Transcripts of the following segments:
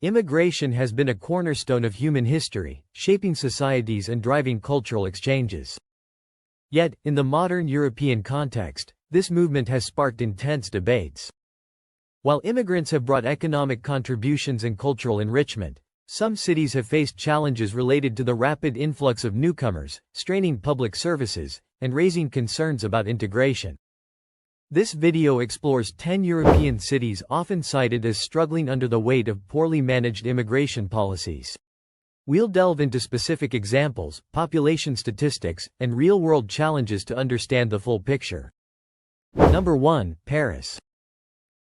Immigration has been a cornerstone of human history, shaping societies and driving cultural exchanges. Yet, in the modern European context, this movement has sparked intense debates. While immigrants have brought economic contributions and cultural enrichment, some cities have faced challenges related to the rapid influx of newcomers, straining public services, and raising concerns about integration. This video explores 10 European cities often cited as struggling under the weight of poorly managed immigration policies. We'll delve into specific examples, population statistics, and real-world challenges to understand the full picture. Number 1. Paris.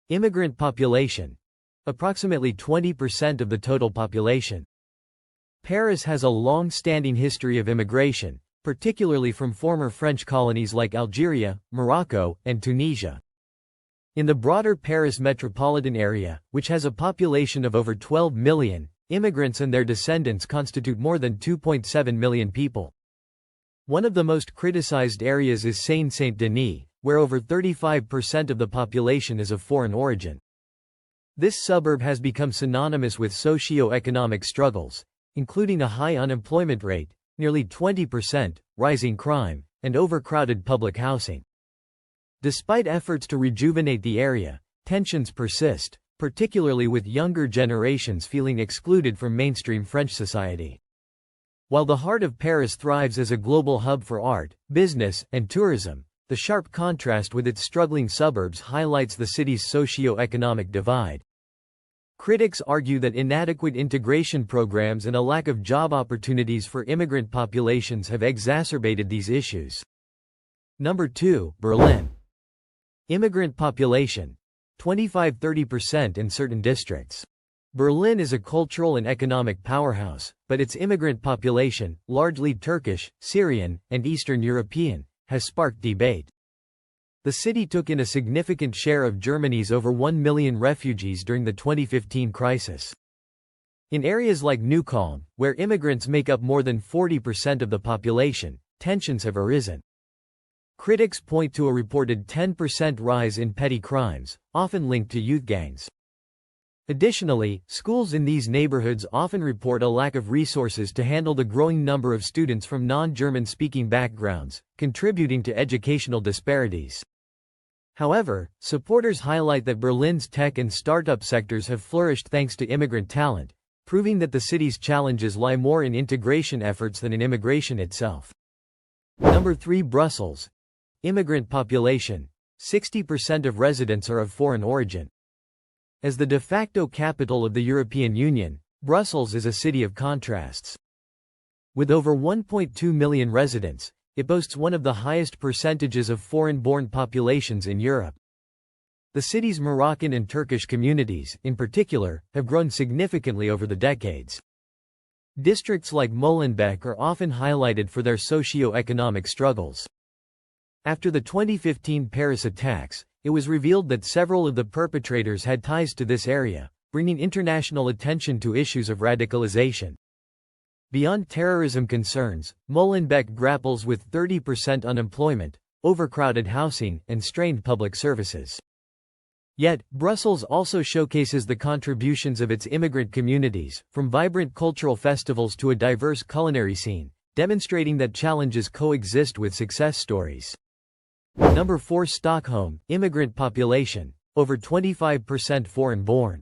Immigrant population. Approximately 20% of the total population. Paris has a long-standing history of immigration, particularly from former French colonies like Algeria, Morocco, and Tunisia. In the broader Paris metropolitan area, which has a population of over 12 million, immigrants and their descendants constitute more than 2.7 million people. One of the most criticized areas is Seine-Saint-Denis, where over 35% of the population is of foreign origin. This suburb has become synonymous with socio-economic struggles, including a high unemployment rate, nearly 20%, rising crime, and overcrowded public housing. Despite efforts to rejuvenate the area, tensions persist, particularly with younger generations feeling excluded from mainstream French society. While the heart of Paris thrives as a global hub for art, business, and tourism, the sharp contrast with its struggling suburbs highlights the city's socio-economic divide. Critics argue that inadequate integration programs and a lack of job opportunities for immigrant populations have exacerbated these issues. Number 2. Berlin. Immigrant population. 25–30% in certain districts. Berlin is a cultural and economic powerhouse, but its immigrant population, largely Turkish, Syrian, and Eastern European, has sparked debate. The city took in a significant share of Germany's over 1 million refugees during the 2015 crisis. In areas like Neukölln, where immigrants make up more than 40% of the population, tensions have arisen. Critics point to a reported 10% rise in petty crimes, often linked to youth gangs. Additionally, schools in these neighborhoods often report a lack of resources to handle the growing number of students from non-German-speaking backgrounds, contributing to educational disparities. However, supporters highlight that Berlin's tech and startup sectors have flourished thanks to immigrant talent, proving that the city's challenges lie more in integration efforts than in immigration itself. Number 3. Brussels. Immigrant population. 60% of residents are of foreign origin. As the de facto capital of the European Union, Brussels is a city of contrasts. With over 1.2 million residents, it boasts one of the highest percentages of foreign-born populations in Europe. The city's Moroccan and Turkish communities, in particular, have grown significantly over the decades. Districts like Molenbeek are often highlighted for their socio-economic struggles. After the 2015 Paris attacks, it was revealed that several of the perpetrators had ties to this area, bringing international attention to issues of radicalization. Beyond terrorism concerns, Molenbeek grapples with 30% unemployment, overcrowded housing, and strained public services. Yet, Brussels also showcases the contributions of its immigrant communities, from vibrant cultural festivals to a diverse culinary scene, demonstrating that challenges coexist with success stories. Number 4. Stockholm. Immigrant population. Over 25% foreign-born.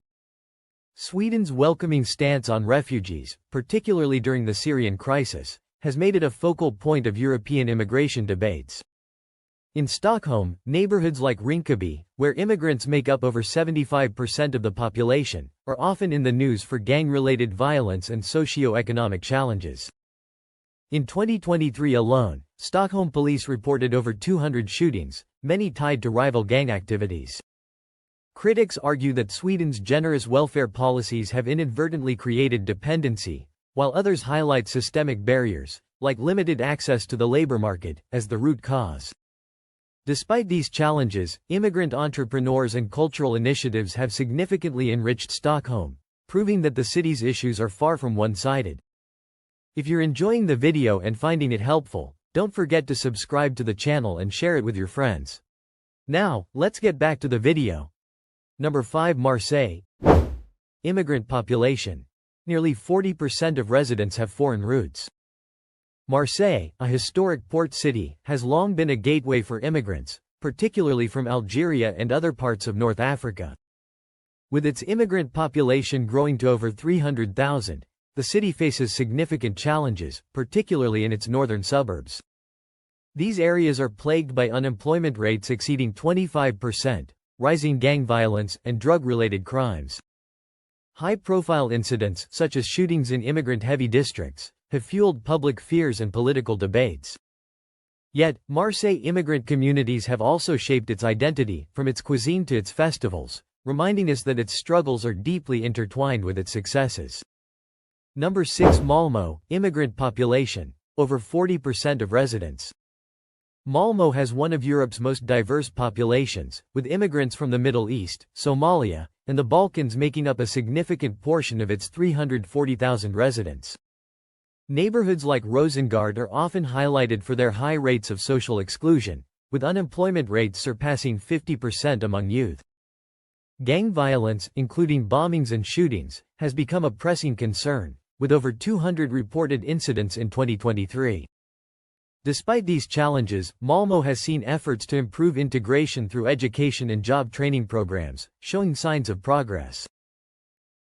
Sweden's welcoming stance on refugees, particularly during the Syrian crisis, has made it a focal point of European immigration debates. In Stockholm, neighborhoods like Rinkeby, where immigrants make up over 75% of the population, are often in the news for gang-related violence and socio-economic challenges. In 2023 alone, Stockholm police reported over 200 shootings, many tied to rival gang activities. Critics argue that Sweden's generous welfare policies have inadvertently created dependency, while others highlight systemic barriers, like limited access to the labor market, as the root cause. Despite these challenges, immigrant entrepreneurs and cultural initiatives have significantly enriched Stockholm, proving that the city's issues are far from one-sided. If you're enjoying the video and finding it helpful, don't forget to subscribe to the channel and share it with your friends. Now, let's get back to the video. Number 5. Marseille. immigrant population. Nearly 40% of residents have foreign roots. Marseille, a historic port city, has long been a gateway for immigrants, particularly from Algeria and other parts of North Africa. With its immigrant population growing to over 300,000, the city faces significant challenges, particularly in its northern suburbs. These areas are plagued by unemployment rates exceeding 25%, rising gang violence, and drug-related crimes. High-profile incidents, such as shootings in immigrant-heavy districts, have fueled public fears and political debates. Yet, Marseille immigrant communities have also shaped its identity, from its cuisine to its festivals, reminding us that its struggles are deeply intertwined with its successes. Number 6. Malmö, immigrant population, over 40% of residents. Malmö has one of Europe's most diverse populations, with immigrants from the Middle East, Somalia, and the Balkans making up a significant portion of its 340,000 residents. Neighborhoods like Rosengård are often highlighted for their high rates of social exclusion, with unemployment rates surpassing 50% among youth. Gang violence, including bombings and shootings, has become a pressing concern, with over 200 reported incidents in 2023. Despite these challenges, Malmö has seen efforts to improve integration through education and job training programs, showing signs of progress.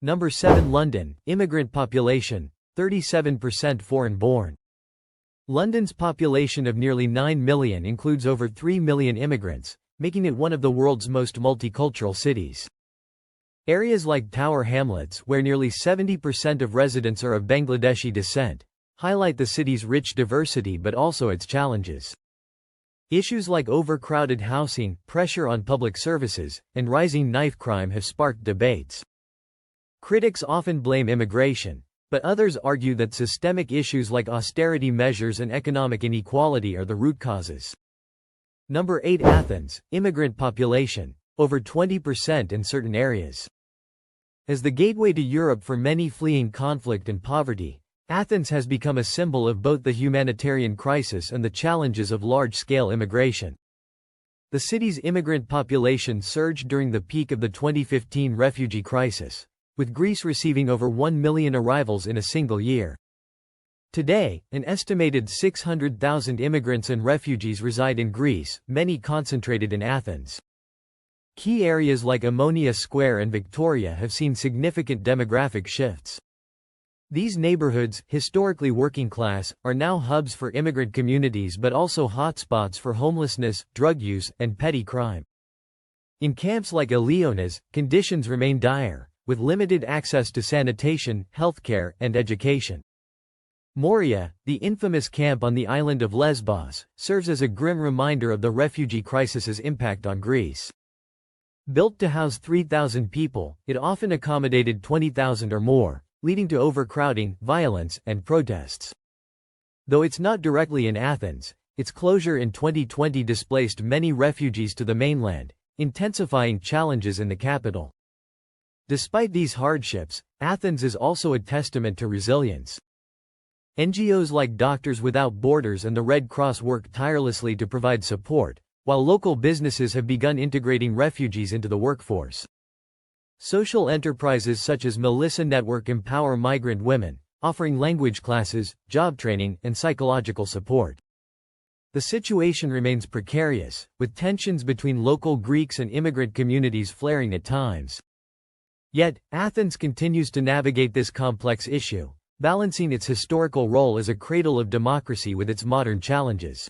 Number 7. London, immigrant population, 37% foreign-born. London's population of nearly 9 million includes over 3 million immigrants, making it one of the world's most multicultural cities. Areas like Tower Hamlets, where nearly 70% of residents are of Bangladeshi descent, highlight the city's rich diversity but also its challenges. Issues like overcrowded housing, pressure on public services, and rising knife crime have sparked debates. Critics often blame immigration, but others argue that systemic issues like austerity measures and economic inequality are the root causes. Number 8. Athens, immigrant population, over 20% in certain areas. As the gateway to Europe for many fleeing conflict and poverty, Athens has become a symbol of both the humanitarian crisis and the challenges of large-scale immigration. The city's immigrant population surged during the peak of the 2015 refugee crisis, with Greece receiving over 1 million arrivals in a single year. Today, an estimated 600,000 immigrants and refugees reside in Greece, many concentrated in Athens. Key areas like Ammonia Square and Victoria have seen significant demographic shifts. These neighborhoods, historically working class, are now hubs for immigrant communities but also hotspots for homelessness, drug use, and petty crime. In camps like Eleonas, conditions remain dire, with limited access to sanitation, healthcare, and education. Moria, the infamous camp on the island of Lesbos, serves as a grim reminder of the refugee crisis's impact on Greece. Built to house 3,000 people, it often accommodated 20,000 or more, leading to overcrowding, violence, and protests. Though it's not directly in Athens, its closure in 2020 displaced many refugees to the mainland, intensifying challenges in the capital. Despite these hardships, Athens is also a testament to resilience. NGOs like Doctors Without Borders and the Red Cross work tirelessly to provide support, while local businesses have begun integrating refugees into the workforce. Social enterprises such as Melissa Network empower migrant women, offering language classes, job training, and psychological support. The situation remains precarious, with tensions between local Greeks and immigrant communities flaring at times. Yet, Athens continues to navigate this complex issue, balancing its historical role as a cradle of democracy with its modern challenges.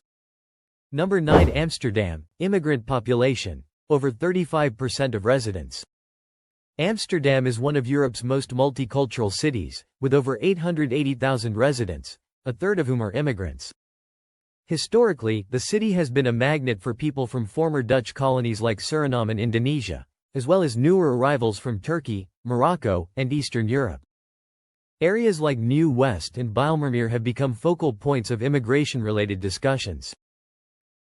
Number 9. Amsterdam, immigrant population, over 35% of residents. Amsterdam is one of Europe's most multicultural cities, with over 880,000 residents, a third of whom are immigrants. Historically, the city has been a magnet for people from former Dutch colonies like Suriname and Indonesia, as well as newer arrivals from Turkey, Morocco, and Eastern Europe. Areas like New West and Bijlmermeer have become focal points of immigration-related discussions.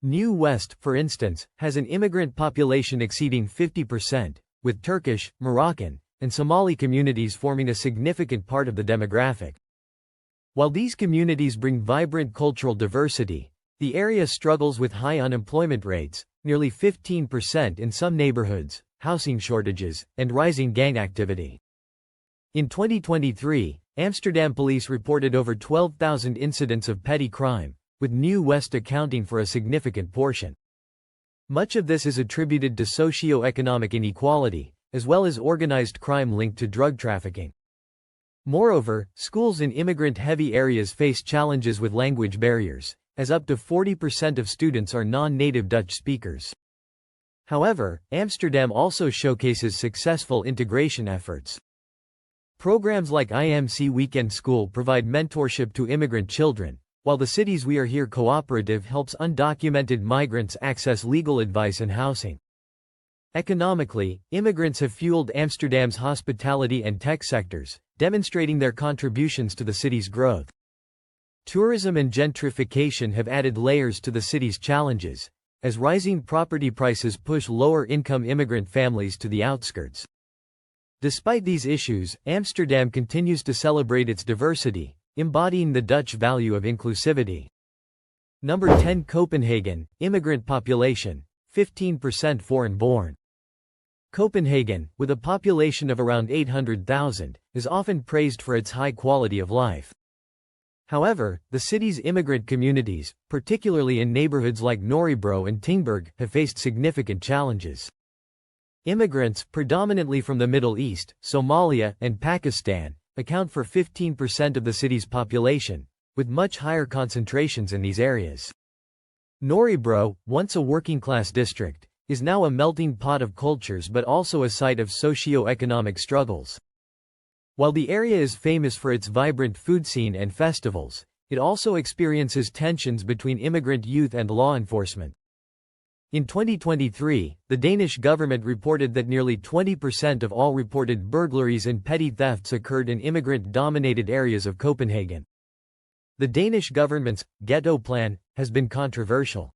New West, for instance, has an immigrant population exceeding 50%, with Turkish, Moroccan, and Somali communities forming a significant part of the demographic. While these communities bring vibrant cultural diversity, the area struggles with high unemployment rates, nearly 15% in some neighborhoods, housing shortages, and rising gang activity. In 2023, Amsterdam police reported over 12,000 incidents of petty crime, with New West accounting for a significant portion. Much of this is attributed to socio-economic inequality, as well as organized crime linked to drug trafficking. Moreover, schools in immigrant-heavy areas face challenges with language barriers, as up to 40% of students are non-native Dutch speakers. However, Amsterdam also showcases successful integration efforts. Programs like IMC Weekend School provide mentorship to immigrant children, while the Cities We Are Here cooperative helps undocumented migrants access legal advice and housing. Economically, immigrants have fueled Amsterdam's hospitality and tech sectors, demonstrating their contributions to the city's growth. Tourism and gentrification have added layers to the city's challenges, as rising property prices push lower-income immigrant families to the outskirts. Despite these issues, Amsterdam continues to celebrate its diversity, embodying the Dutch value of inclusivity. Number 10. Copenhagen, immigrant population, 15% foreign-born. Copenhagen, with a population of around 800,000, is often praised for its high quality of life. However, the city's immigrant communities, particularly in neighborhoods like Norrebro and Tingberg, have faced significant challenges. Immigrants, predominantly from the Middle East, Somalia, and Pakistan, account for 15% of the city's population, with much higher concentrations in these areas. Norrebro, once a working-class district, is now a melting pot of cultures but also a site of socio-economic struggles. While the area is famous for its vibrant food scene and festivals, it also experiences tensions between immigrant youth and law enforcement. In 2023, the Danish government reported that nearly 20% of all reported burglaries and petty thefts occurred in immigrant-dominated areas of Copenhagen. The Danish government's ghetto plan has been controversial.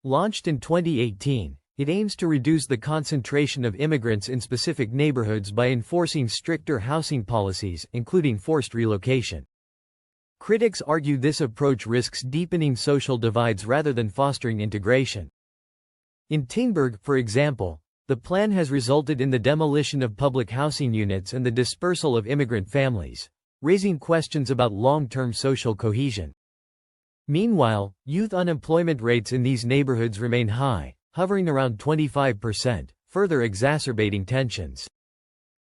Launched in 2018, it aims to reduce the concentration of immigrants in specific neighborhoods by enforcing stricter housing policies, including forced relocation. Critics argue this approach risks deepening social divides rather than fostering integration. In Tingberg, for example, the plan has resulted in the demolition of public housing units and the dispersal of immigrant families, raising questions about long-term social cohesion. Meanwhile, youth unemployment rates in these neighborhoods remain high, hovering around 25%, further exacerbating tensions.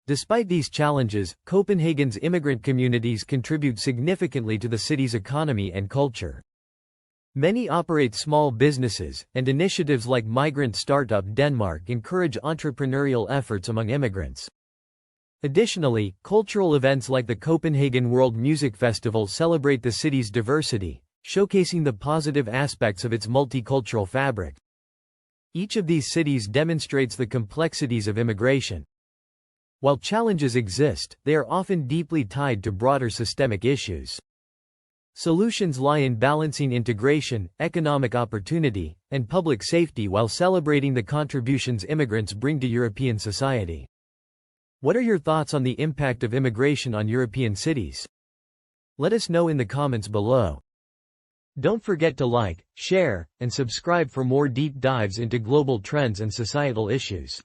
Despite these challenges, Copenhagen's immigrant communities contribute significantly to the city's economy and culture. Many operate small businesses, and initiatives like Migrant Startup Denmark encourage entrepreneurial efforts among immigrants. Additionally, cultural events like the Copenhagen World Music Festival celebrate the city's diversity, showcasing the positive aspects of its multicultural fabric. Each of these cities demonstrates the complexities of immigration. While challenges exist, they are often deeply tied to broader systemic issues. Solutions lie in balancing integration, economic opportunity, and public safety while celebrating the contributions immigrants bring to European society. What are your thoughts on the impact of immigration on European cities? Let us know in the comments below. Don't forget to like, share, and subscribe for more deep dives into global trends and societal issues.